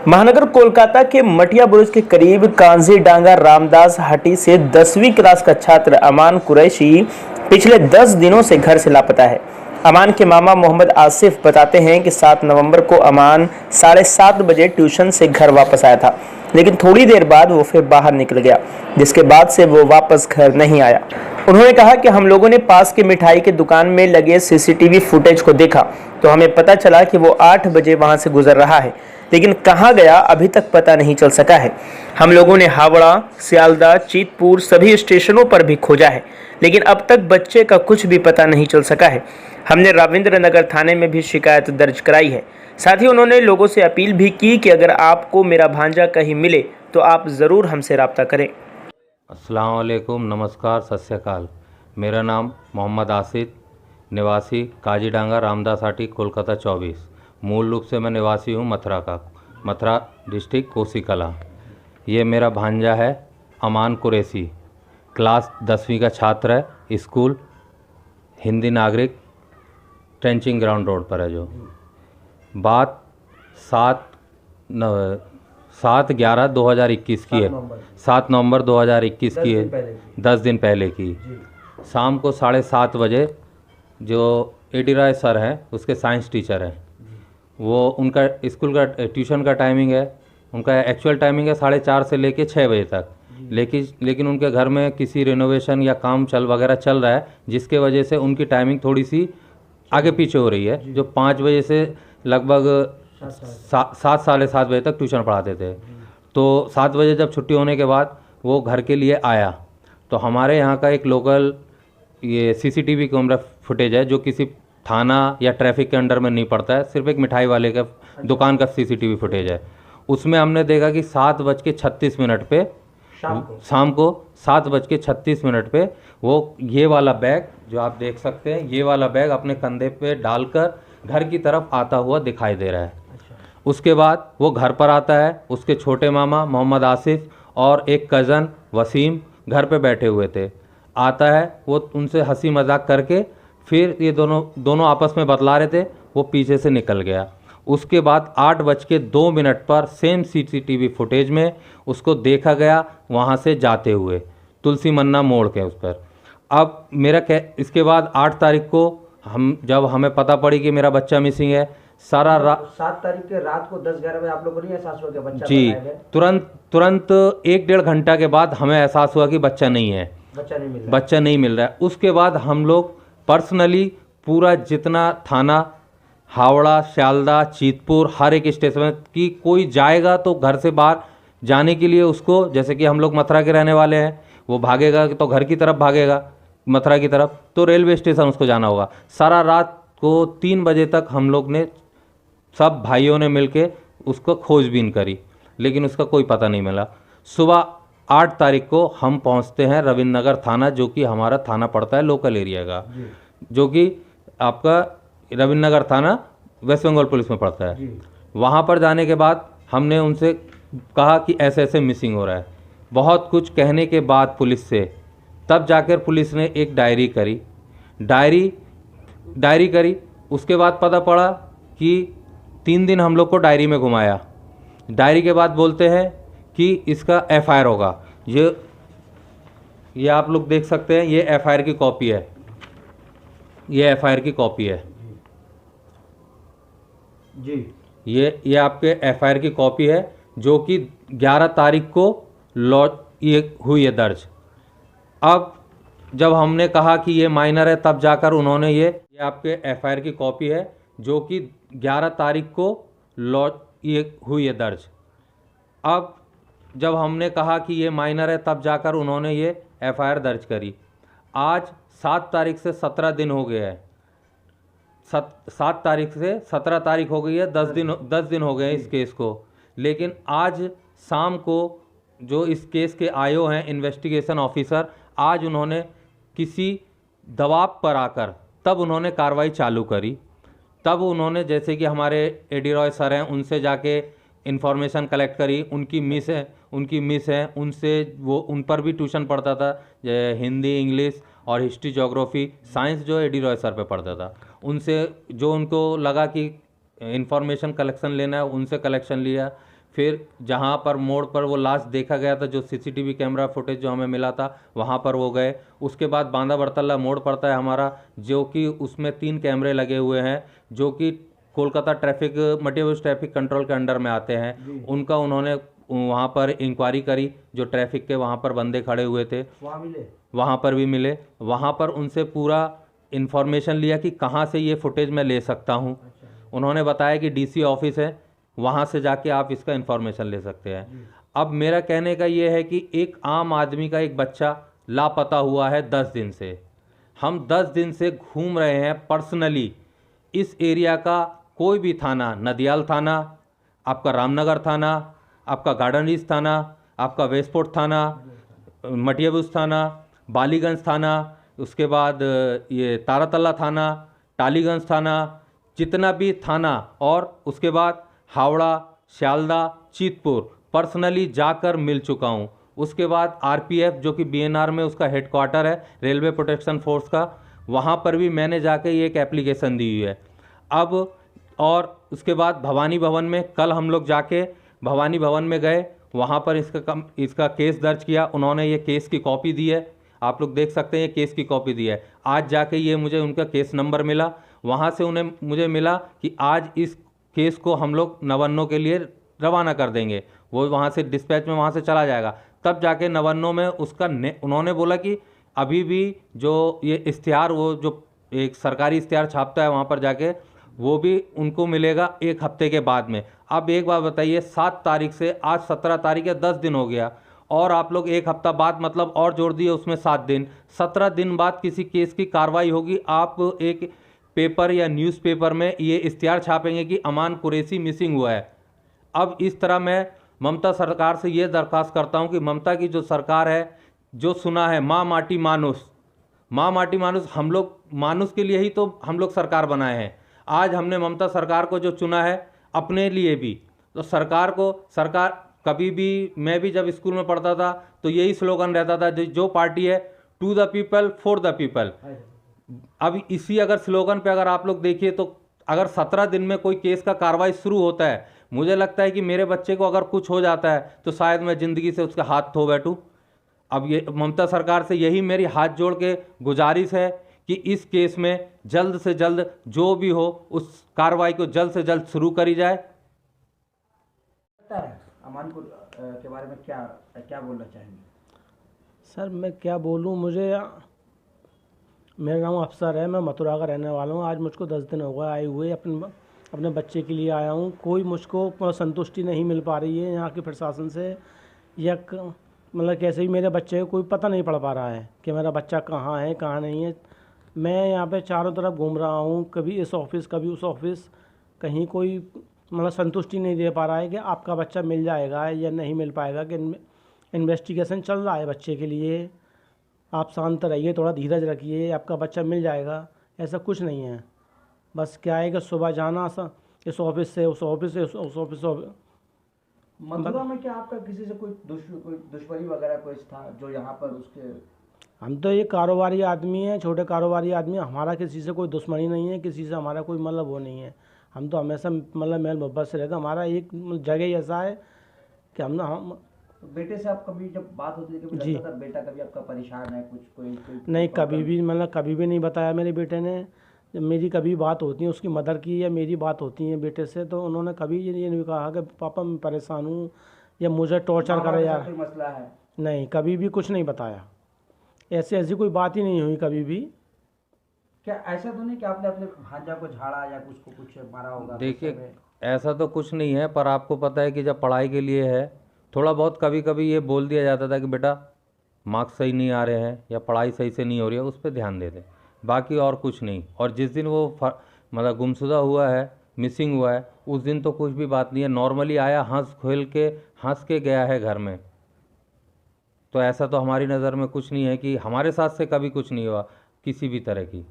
महानगर कोलकाता के मटिया बुरुज के करीब कांजीडांगा रामदास हटी से 10वीं क्लास का छात्र अमान कुरैशी पिछले 10 दिनों से घर से लापता है। अमान के मामा मोहम्मद आसिफ बताते हैं कि 7 नवंबर को अमान 7:30 बजे ट्यूशन से घर वापस आया था, लेकिन थोड़ी देर बाद वो फिर बाहर निकल गया, जिसके बाद से वो वापस घर नहीं आया। उन्होंने कहा कि हम लोगों ने पास के मिठाई की दुकान में लगे सीसीटीवी फुटेज को देखा तो हमें पता चला कि वो 8 बजे वहां से गुजर रहा है, लेकिन कहां गया अभी तक पता नहीं चल सका है। हम लोगों ने हावड़ा, सियालदह, चीतपुर सभी स्टेशनों पर भी खोजा है, लेकिन अब तक बच्चे का कुछ भी पता नहीं चल सका है। हमने रविंद्र नगर थाने में भी शिकायत दर्ज कराई है। साथ ही उन्होंने लोगों से अपील भी की कि अगर आपको मेरा भांजा कहीं मिले तो आप ज़रूर हमसे रब्ता करें। अस्सलाम वालेकुम, नमस्कार, सत श्री अकाल। मेरा नाम मोहम्मद आसिफ, निवासी काजीडांगा रामदास हाटी, कोलकाता 24। मूल रूप से मैं निवासी हूँ मथुरा डिस्ट्रिक्ट कोसीकला। ये मेरा भांजा है अमान कुरैशी, क्लास 10वीं का छात्र है। स्कूल हिंदी नागरिक ट्रेंचिंग ग्राउंड रोड पर है। जो बात 7/11/2021 की है, 7 नवंबर 2021 की है, 10 दिन पहले की। शाम को 7:30 बजे जो एडी रॉय सर हैं, उसके साइंस टीचर हैं, वो उनका स्कूल का ट्यूशन का टाइमिंग है, उनका एक्चुअल टाइमिंग है 4:30 से लेके 6 बजे तक। लेकिन उनके घर में किसी रिनोवेशन या काम वगैरह चल रहा है, जिसके वजह से उनकी टाइमिंग थोड़ी सी आगे पीछे हो रही है। जो 5 बजे से लगभग 7-7:30 बजे तक ट्यूशन पढ़ाते थे। तो 7 बजे जब छुट्टी होने के बाद वो घर के लिए आया तो हमारे यहाँ का एक लोकल ये सीसीटीवी कैमरा फुटेज है, जो किसी थाना या ट्रैफिक के अंडर में नहीं पड़ता है, सिर्फ एक मिठाई वाले का दुकान का सीसीटीवी फुटेज है। उसमें हमने देखा कि 7:36 पे शाम को 7:36 पे वो ये वाला बैग जो आप देख सकते हैं, ये वाला बैग अपने कंधे पे डालकर घर की तरफ आता हुआ दिखाई दे रहा है। उसके बाद वो घर पर आता है, उसके छोटे मामा मोहम्मद आसिफ और एक कज़न वसीम घर पे बैठे हुए थे। आता है, वो उनसे हंसी मजाक करके फिर ये दोनों आपस में बतला रहे थे, वो पीछे से निकल गया। उसके बाद 8:02 पर सेम सीसीटीवी फुटेज में उसको देखा गया वहाँ से जाते हुए तुलसी मन्ना मोड़ के उस पर। अब इसके बाद 8 तारीख को जब हमें पता पड़ी कि मेरा बच्चा मिसिंग है, 7 तारीख के रात को 10-11 बजे आप लोगों को एहसास हुआ कि बच्चा जी, तुरंत 1-1.5 घंटा के बाद हमें एहसास हुआ कि बच्चा नहीं है, बच्चा नहीं मिल रहा है। उसके बाद हम लोग पर्सनली पूरा जितना थाना, हावड़ा, सियालदह, चीतपुर, हर एक स्टेशन की कोई जाएगा तो घर से बाहर जाने के लिए उसको, जैसे कि हम लोग मथुरा के रहने वाले हैं, वो भागेगा तो घर की तरफ भागेगा, मथुरा की तरफ तो रेलवे स्टेशन उसको जाना होगा। सारा रात को 3 बजे तक हम लोग ने सब भाइयों ने मिलके उसको खोजबीन करी, लेकिन उसका कोई पता नहीं मिला। सुबह 8 तारीख को हम पहुंचते हैं रविंद्र नगर थाना, जो कि हमारा थाना पड़ता है लोकल एरिया का, जो कि आपका रविंद्र नगर थाना वेस्ट बंगाल पुलिस में पड़ता है। वहाँ पर जाने के बाद हमने उनसे कहा कि ऐसे ऐसे मिसिंग हो रहा है। बहुत कुछ कहने के बाद पुलिस से तब जाकर पुलिस ने एक डायरी करी। उसके बाद पता पड़ा कि 3 दिन हम लोग को डायरी में घुमाया। डायरी के बाद बोलते हैं कि इसका एफआईआर होगा। ये आप लोग देख सकते हैं, ये एफआईआर की कॉपी है, ये एफआईआर की कॉपी है जी। ये आपके एफआईआर की कॉपी है, जो कि 11 तारीख को ये हुई है दर्ज। अब जब हमने कहा कि ये माइनर है, तब जाकर उन्होंने ये आपके एफआईआर की कॉपी है, जो कि 11 तारीख को ये हुई है दर्ज। अब जब हमने कहा कि ये माइनर है, तब जाकर उन्होंने ये एफआईआर दर्ज करी। आज 7 तारीख से 17 दिन हो गए हैं, 7 तारीख से 17 तारीख हो गई है, 10 दिन हो गए हैं इस केस को। लेकिन आज शाम को जो इस केस के आईओ हैं, इन्वेस्टिगेशन ऑफिसर, आज उन्होंने किसी दबाव पर आकर तब उन्होंने कार्रवाई चालू करी। तब उन्होंने, जैसे कि हमारे एडी रॉय सर हैं, उनसे जाके इन्फॉर्मेशन कलेक्ट करी। उनकी मिस है, उनसे वो उन पर भी ट्यूशन पढ़ता था, हिंदी, इंग्लिश और हिस्ट्री, ज्योग्राफी, साइंस जो एडी रॉय सर पे पढ़ता था। उनसे जो उनको लगा कि इन्फॉर्मेशन कलेक्शन लेना है, उनसे कलेक्शन लिया। फिर जहाँ पर मोड़ पर वो लाश देखा गया था, जो सीसीटीवी कैमरा फुटेज जो हमें मिला था, वहाँ पर वो गए। उसके बाद बांदा बरतल्ला मोड़ पड़ता है हमारा, जो कि उसमें 3 कैमरे लगे हुए हैं, जो कि कोलकाता ट्रैफिक मटिया बुरुज ट्रैफिक कंट्रोल के अंडर में आते हैं। उनका उन्होंने वहाँ पर इंक्वायरी करी, जो ट्रैफिक के वहाँ पर बंदे खड़े हुए थे, वहाँ मिले, वहाँ पर भी मिले। वहाँ पर उनसे पूरा इन्फॉर्मेशन लिया कि कहाँ से ये फुटेज मैं ले सकता हूँ। उन्होंने बताया कि डीसी ऑफिस है, वहाँ से जाके आप इसका इन्फॉर्मेशन ले सकते हैं। अब मेरा कहने का ये है कि एक आम आदमी का एक बच्चा लापता हुआ है 10 दिन से। हम 10 दिन से घूम रहे हैं पर्सनली इस एरिया का। कोई भी थाना, नदियाल थाना, आपका रामनगर थाना, आपका गार्डन रीच थाना, आपका वेस्टपोर्ट थाना, मटिया बुरुज थाना, बालीगंज थाना, उसके बाद ये तारातल्ला थाना, टालीगंज थाना, जितना भी थाना, और उसके बाद हावड़ा, शालदा, चीतपुर पर्सनली जाकर मिल चुका हूँ। उसके बाद आरपीएफ, जो कि बीएनआर में उसका हेडक्वार्टर है, रेलवे प्रोटेक्शन फोर्स का, वहाँ पर भी मैंने जाके ये एक एप्लीकेशन दी हुई है। अब और उसके बाद भवानी भवन में कल हम लोग जाके भवानी भवन में गए, वहाँ पर इसका केस दर्ज किया। उन्होंने ये केस की कॉपी दी है, आप लोग देख सकते हैं, ये केस की कॉपी दी है। आज जाके ये मुझे उनका केस नंबर मिला, वहाँ से उन्हें मुझे मिला कि आज इस केस को हम लोग नवन्नों के लिए रवाना कर देंगे। वो वहाँ से डिस्पैच में वहाँ से चला जाएगा, तब जाके नवन्नों में उसका उन्होंने बोला कि अभी भी जो ये इश्तिहार, वो जो एक सरकारी इश्तिहार छापता है वहाँ पर जाके, वो भी उनको मिलेगा 1 हफ्ते के बाद में। अब एक बात बताइए, 7 तारीख से आज 17 तारीख है, 10 दिन हो गया, और आप लोग 1 हफ्ता बाद मतलब और जोड़ दिए उसमें 7 दिन, 17 दिन बाद किसी केस की कार्रवाई होगी। आप एक पेपर या न्यूज़पेपर में ये इश्तिहार छापेंगे कि अमान कुरैशी मिसिंग हुआ है। अब इस तरह मैं ममता सरकार से ये दरख्वास्त करता हूँ कि ममता की जो सरकार है, जो सुना है माँ माटी मानुस, माँ माटी मानुस, हम लोग मानुस के लिए ही तो हम लोग सरकार बनाए हैं। आज हमने ममता सरकार को जो चुना है अपने लिए भी, तो सरकार कभी भी, मैं भी जब स्कूल में पढ़ता था तो यही स्लोगन रहता था, जो पार्टी है to the people for the people. अब इसी अगर स्लोगन पे अगर आप लोग देखिए, तो अगर 17 दिन में कोई केस का कार्रवाई शुरू होता है, मुझे लगता है कि मेरे बच्चे को अगर कुछ हो जाता है तो शायद मैं ज़िंदगी से उसका हाथ धो बैठूं। अब ये ममता सरकार से यही मेरी हाथ जोड़ के गुजारिश है कि इस केस में जल्द से जल्द जो भी हो उस कार्रवाई को जल्द से जल्द शुरू करी जाए। अमान के बारे में क्या बोलना चाहेंगे? सर मैं क्या बोलूं, मेरा नाम अफसर है, मैं मथुरा का रहने वाला हूं। आज मुझको 10 दिन हो गए आए हुए, अपने बच्चे के लिए आया हूं। कोई मुझको संतुष्टि नहीं मिल पा रही है यहाँ के प्रशासन से, या मतलब कैसे भी मेरे बच्चे को कोई पता नहीं पड़ पा रहा है कि मेरा बच्चा कहाँ है कहाँ नहीं है। मैं यहाँ पे चारों तरफ घूम रहा हूँ, कभी इस ऑफिस कभी उस ऑफिस, कहीं कोई मतलब संतुष्टि नहीं दे पा रहा है कि आपका बच्चा मिल जाएगा या नहीं मिल पाएगा, कि इन्वेस्टिगेशन चल रहा है बच्चे के लिए, आप शांत रहिए, थोड़ा धीरज रखिए, आपका बच्चा मिल जाएगा। ऐसा कुछ नहीं है। बस क्या है कि सुबह जाना इस ऑफिस से उस ऑफिस से उस ऑफिस से। मथुरा में क्या आपका किसी से कोई दुश्मनी वगैरह कुछ था जो यहाँ पर उसके? हम तो ये कारोबारी आदमी हैं, छोटे कारोबारी आदमी, हमारा किसी से कोई दुश्मनी नहीं है, किसी से हमारा कोई मतलब वो नहीं है। हम तो हमेशा मतलब मेल मोहब्बत से रहते। हमारा एक जगह ऐसा है कि हम बेटे से आप कभी जब बात होती है कभी जी, लगता था बेटा कभी आपका परेशान है कुछ कोई नहीं, कभी भी मतलब कभी भी नहीं बताया मेरे बेटे ने। जब मेरी कभी बात होती है उसकी मदर की या मेरी बात होती है बेटे से, तो उन्होंने कभी ये नहीं कहा कि पापा मैं परेशान हूँ या मुझे टॉर्चर करे यार, कोई मसला है? नहीं, कभी भी कुछ नहीं बताया। ऐसी कोई बात ही नहीं हुई कभी भी। क्या ऐसा तो नहीं कि आपने अपने भांजा को झाड़ा या उसको कुछ मारा होगा? देखिए ऐसा तो कुछ नहीं है, पर आपको पता है कि जब पढ़ाई के लिए है, थोड़ा बहुत कभी कभी ये बोल दिया जाता था कि बेटा मार्क्स सही नहीं आ रहे हैं या पढ़ाई सही से नहीं हो रही है, उस पर ध्यान दे दें, बाकी और कुछ नहीं। और जिस दिन वो मतलब गुमशुदा हुआ है, मिसिंग हुआ है, उस दिन तो कुछ भी बात नहीं है, नॉर्मली आया, हंस के गया है घर में। तो ऐसा तो हमारी नज़र में कुछ नहीं है कि हमारे साथ से कभी कुछ नहीं हुआ किसी भी तरह की।